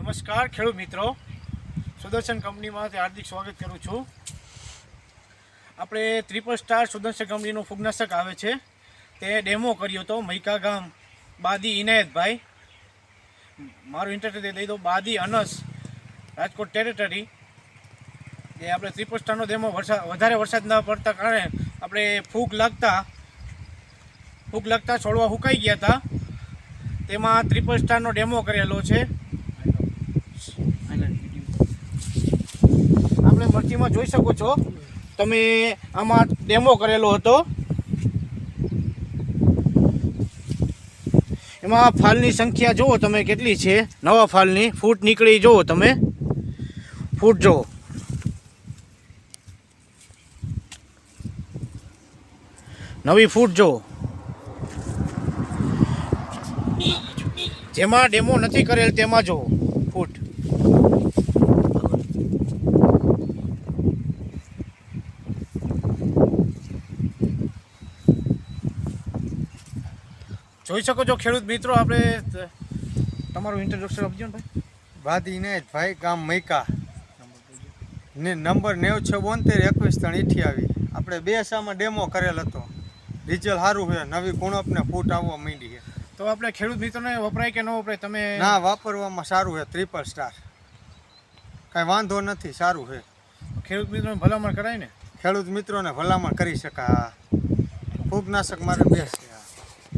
નમસ્કાર ખેડૂત મિત્રો, સુદર્શન કંપનીમાં હાર્દિક સ્વાગત કરું છું. આપણે ટ્રિપલ સ્ટાર સુદર્શન કંપનીનું ફૂગનાશક આવે છે તે ડેમો કર્યો હતો મૈકા ગામ બાદી ઇનાયતભાઈ. મારું ઇન્ટરનેટ દઈ દો, બાદી અનસ, રાજકોટ ટેરેટરી. એ આપણે ટ્રિપલ સ્ટારનો ડેમો વધારે વરસાદ ન પડતા કારણે આપણે ફૂગ લાગતા છોડવા સુકાઈ ગયા હતા. તેમાં ટ્રિપલ સ્ટારનો ડેમો કરેલો છે. આપણે મરચીમાં જોઈ શકો છો તમે, આમાં ડેમો કરેલો હતો. એમાં ફાલની સંખ્યા જુઓ તમે કેટલી છે, નવા ફાલની ફૂટ નીકળી જુઓ તમે, ફૂટ જુઓ. નવી ફૂટ જુઓ. જેમાં ડેમો નથી કરેલ તેમાં જુઓ ફૂટ. જોઈ શકો છો ખેડૂત મિત્રો. આપણે તમારું ઇન્ટ્રોડક્શન આપજો ને ભાઈ. બાદી ઇનાયતભાઈ, ગામ મૈકા, નંબર 96722128. આપણે 2 સામાં ડેમો કરેલ હતો. રિઝલ્ટ સારું છે, નવી ગુણપને ફૂટ આવવા માંડી છે. તો આપણે ખેડૂત મિત્રોને વપરાય કે ન વપરાય? તમે ના, વાપરવામાં સારું છે. ટ્રિપલ સ્ટાર કાંઈ વાંધો નથી, સારું છે. ખેડૂત મિત્રોને ભલામણ કરાય ને? ખેડૂત મિત્રોને ભલામણ કરી શકાય. ફૂગનાશક મારે બેસ્ટ છે.